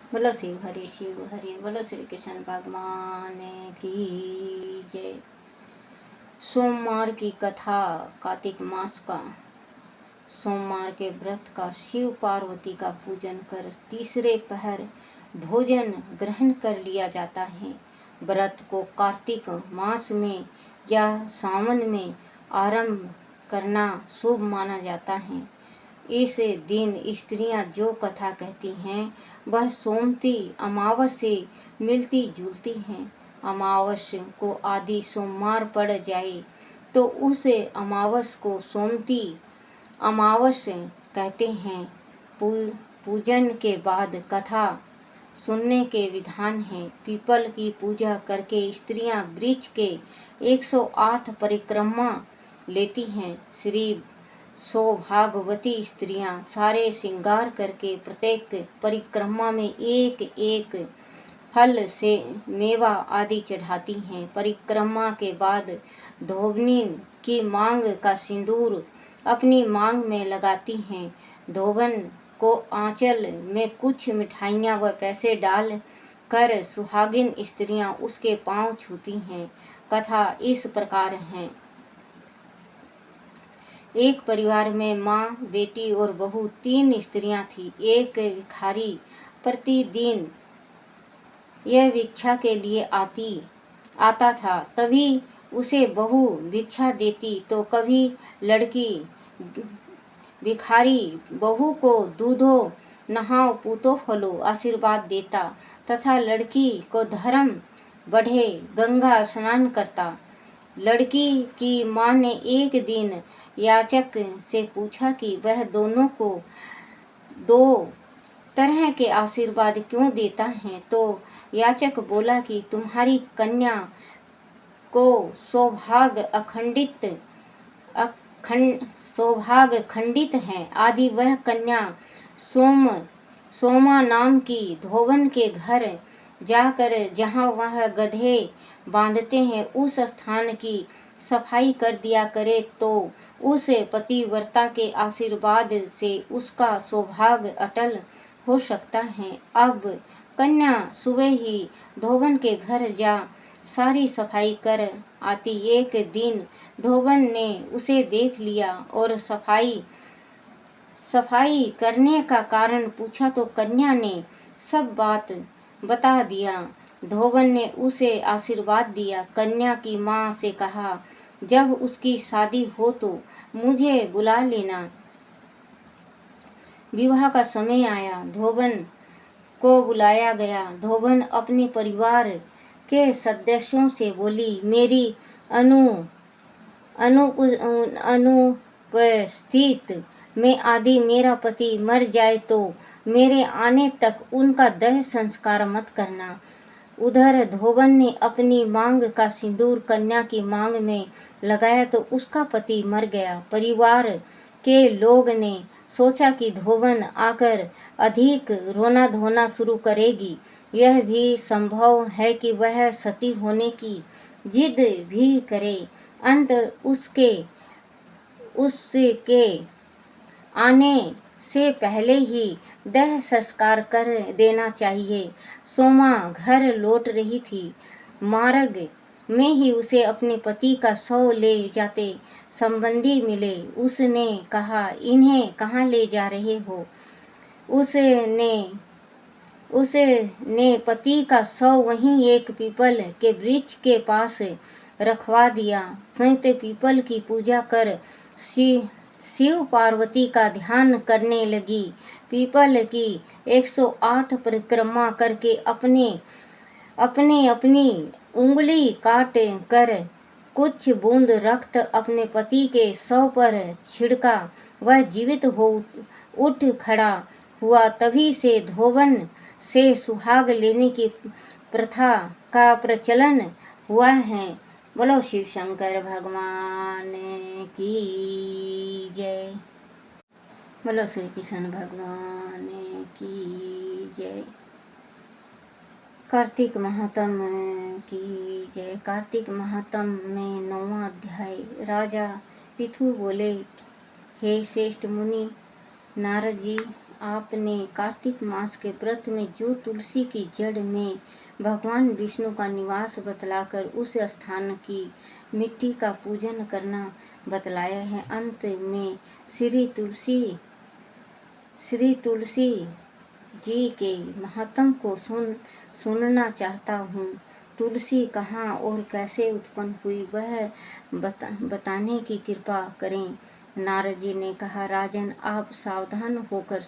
बोलो शिव हरि बोलो श्री कृष्ण भगवान की जय। सोमवार की कथा। कार्तिक मास का सोमवार के व्रत का शिव पार्वती का पूजन कर तीसरे पहर भोजन ग्रहण कर लिया जाता है। व्रत को कार्तिक मास में या सावन में आरंभ करना शुभ माना जाता है। इस दिन स्त्रियां जो कथा कहती हैं वह सोमती अमावस से मिलती जुलती हैं। अमावस को आदि सोमवार पड़ जाए तो उस अमावस को सोमती अमावस कहते हैं। पूजन के बाद कथा सुनने के विधान है। पीपल की पूजा करके स्त्रियां वृक्ष के 108 परिक्रमा लेती हैं। श्री सौभाग्यवती स्त्रियां सारे श्रृंगार करके प्रत्येक परिक्रमा में एक एक फल से मेवा आदि चढ़ाती हैं। परिक्रमा के बाद धोबनी की मांग का सिंदूर अपनी मांग में लगाती हैं। धोबन को आंचल में कुछ मिठाइयाँ व पैसे डाल कर सुहागिन स्त्रियां उसके पांव छूती हैं। कथा इस प्रकार है। एक परिवार में माँ, बेटी और बहू 3 स्त्रियां थी। एक भिखारी प्रतिदिन यह भिक्षा के लिए आता था। तभी उसे बहू भिक्षा देती तो कभी लड़की भिखारी बहू को दूधो नहाओ पूतो फलो आशीर्वाद देता तथा लड़की को धर्म बढ़े गंगा स्नान करता। लड़की की माँ ने एक दिन याचक से पूछा कि वह दोनों को 2 तरह के आशीर्वाद क्यों देता है। तो याचक बोला कि तुम्हारी कन्या को सौभाग्य खंडित है। आदि वह कन्या सोमा नाम की धोबन के घर जाकर जहाँ वह गधे बांधते हैं उस स्थान की सफाई कर दिया करे तो उस पतिव्रता के आशीर्वाद से उसका सौभाग्य अटल हो सकता है। अब कन्या सुबह ही धोबन के घर जा सारी सफाई कर आती। एक दिन धोबन ने उसे देख लिया और सफाई करने का कारण पूछा तो कन्या ने सब बात बता दिया। धोबन ने उसे आशीर्वाद दिया। कन्या की माँ से कहा, जब उसकी शादी हो तो मुझे बुला लेना। विवाह का समय आया। धोबन को बुलाया गया। धोबन अपने परिवार के सदस्यों से बोली, मेरी अनुपस्थित में आदि मेरा पति मर जाए तो मेरे आने तक उनका देह संस्कार मत करना। उधर धोबन ने अपनी मांग का सिंदूर कन्या की मांग में लगाया तो उसका पति मर गया। परिवार के लोग ने सोचा कि धोबन आकर अधिक रोना धोना शुरू करेगी। यह भी संभव है कि वह सती होने की जिद भी करे। अंत उसके आने से पहले ही देह संस्कार कर देना चाहिए। सोमा घर लौट रही थी। मार्ग में ही उसे अपने पति का शव ले जाते संबंधी मिले। उसने कहा, इन्हें कहाँ ले जा रहे हो? उसने पति का शव वहीं एक पीपल के वृक्ष के पास रखवा दिया। संयुक्त पीपल की पूजा कर शिव पार्वती का ध्यान करने लगी। पीपल की 108 परिक्रमा करके अपनी उंगली काट कर कुछ बूंद रक्त अपने पति के शव पर छिड़का। वह जीवित हो उठ खड़ा हुआ। तभी से धोबन से सुहाग लेने की प्रथा का प्रचलन हुआ है। बोलो शिव शंकर भगवान की जय। बोलो श्री कृष्ण भगवान की जय। कार्तिक महात्म की जय। कार्तिक महात्म में 9वां अध्याय। राजा पृथु बोले, हे श्रेष्ठ मुनि नारद जी, आपने कार्तिक मास के व्रत में जो तुलसी की जड़ में भगवान विष्णु का निवास बतलाकर उस स्थान की मिट्टी का पूजन करना बतलाया है। अंत में श्री तुलसी जी के महात्म को सुनना चाहता हूँ। तुलसी कहाँ और कैसे उत्पन्न हुई वह बताने की कृपा करें। नारद जी ने कहा, राजन, आप सावधान होकर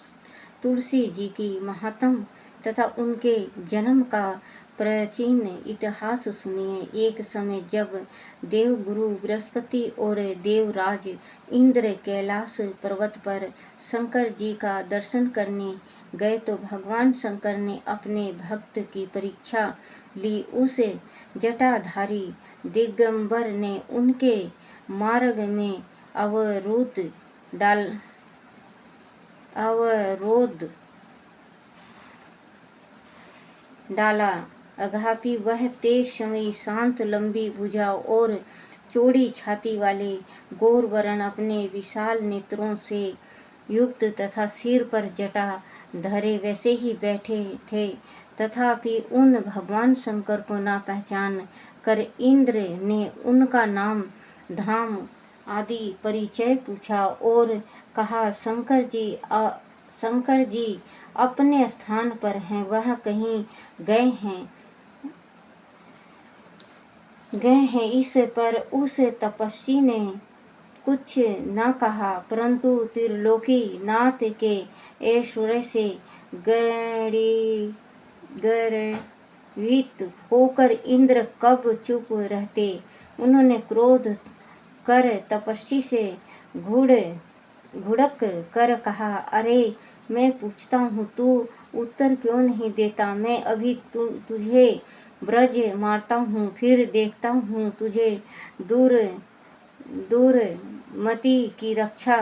तुलसी जी की महात्म तथा उनके जन्म का प्राचीन इतिहास सुनिए। एक समय जब देवगुरु बृहस्पति और देवराज इंद्र कैलाश पर्वत पर शंकर जी का दर्शन करने गए तो भगवान शंकर ने अपने भक्त की परीक्षा ली। उस जटाधारी दिगंबर ने उनके मार्ग में अवरोध डाला। अघापी वह तेज समय शांत लंबी भुजा और चौड़ी छाती वाले गौर वर्ण अपने विशाल नेत्रों से युक्त तथा सिर पर जटा धरे वैसे ही बैठे थे। तथापि उन भगवान शंकर को न पहचान कर इंद्र ने उनका नाम, धाम आदि परिचय पूछा और कहा, शंकर जी अपने स्थान पर हैं, वह कहीं गए हैं। इस पर उस तपस्वी ने कुछ न कहा, परंतु त्रिलोकी नाथ के ऐश्वर्य से गर्वित होकर इंद्र कब चुप रहते। उन्होंने क्रोध कर तपस्वी से घुड़क कर कहा, अरे मैं पूछता हूँ, तू उत्तर क्यों नहीं देता। मैं अभी तुझे ब्रज मारता हूँ, फिर देखता हूँ तुझे दुर्मति की रक्षा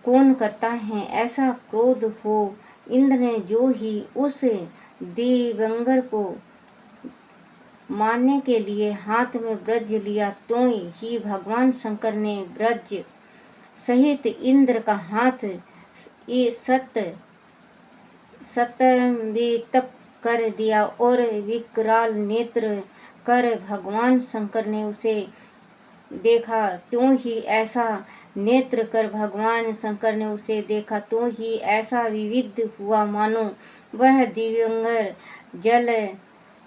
कौन करता है। ऐसा क्रोध हो इंद्र ने जो ही उस दिगंबर को मारने के लिए हाथ में वज्र लिया, तो ही भगवान शंकर ने वज्र सहित इंद्र का हाथ सत्वित कर दिया और विकराल नेत्र कर भगवान शंकर ने उसे देखा। त्यों ही ऐसा नेत्र कर भगवान शंकर ने उसे देखा तो ही ऐसा विविध हुआ मानो वह दिगंबर जल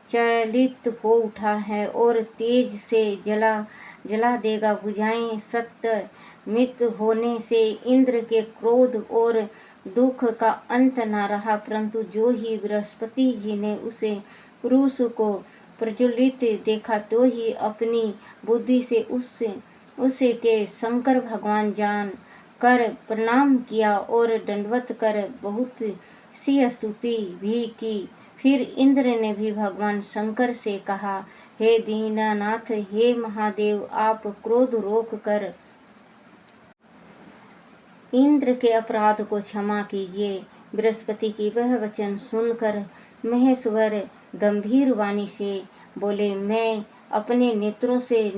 चलित हो उठा है और तेज से जला देगा। भुजाएं सत्मित होने से इंद्र के क्रोध और दुख का अंत न रहा, परंतु जो ही बृहस्पति जी ने उसे पुरुष को प्रज्वलित देखा तो ही अपनी बुद्धि से उसके शंकर भगवान जान कर प्रणाम किया और दंडवत कर बहुत सी स्तुति भी की। फिर इंद्र ने भी भगवान शंकर से कहा, हे दीनानाथ, हे महादेव, आप क्रोध रोक कर इंद्र के अपराध को क्षमा कीजिए। बृहस्पति की वह वचन सुनकर महेश्वर गंभीर वाणी से बोले, मैं अपने नेत्रों से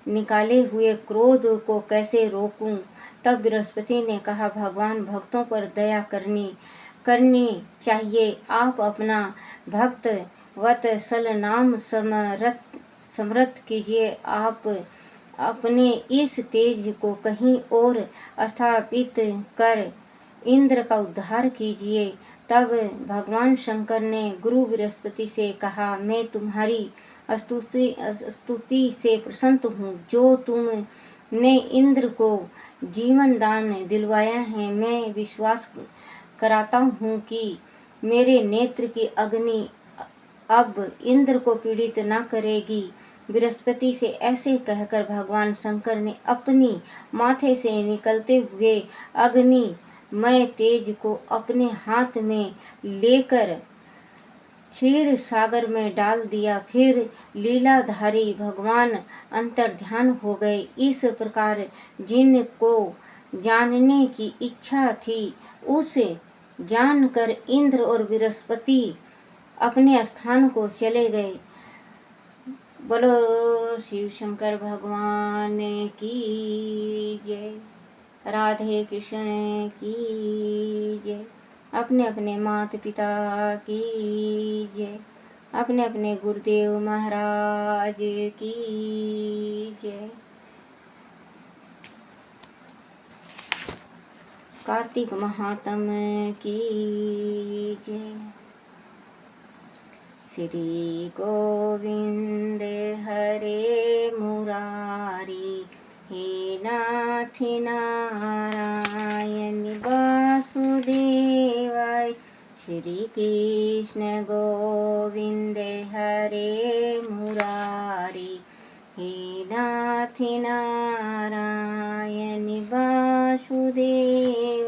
निकाले हुए क्रोध को कैसे रोकूं। तब बृहस्पति ने कहा, भगवान भक्तों पर दया करनी चाहिए। आप अपना भक्त वत्सल नाम स्मृत कीजिए। आप अपने इस तेज को कहीं और स्थापित कर इंद्र का उद्धार कीजिए। तब भगवान शंकर ने गुरु बृहस्पति से कहा, मैं तुम्हारी स्तुति से प्रसन्न हूँ। जो तुमने इंद्र को जीवन दान दिलवाया है, मैं विश्वास कराता हूँ कि मेरे नेत्र की अग्नि अब इंद्र को पीड़ित न करेगी। बृहस्पति से ऐसे कहकर भगवान शंकर ने अपनी माथे से निकलते हुए अग्निमय तेज को अपने हाथ में लेकर क्षीर सागर में डाल दिया। फिर लीलाधारी भगवान अंतर्ध्यान हो गए। इस प्रकार जिनको जानने की इच्छा थी उस जानकर इंद्र और बृहस्पति अपने स्थान को चले गए। बोलो शिव शंकर भगवान की जय। राधे कृष्ण की जय। अपने अपने माता पिता की जय, अपने अपने गुरुदेव महाराज की जय। कार्तिक महात्म की जय। श्री गोविंद हरे मुरारी, हे नाथ नारायण वासुदेवाय। श्री कृष्ण गोविंद हरे मुरारी, हे नाथ नारायण वासुदेवाय।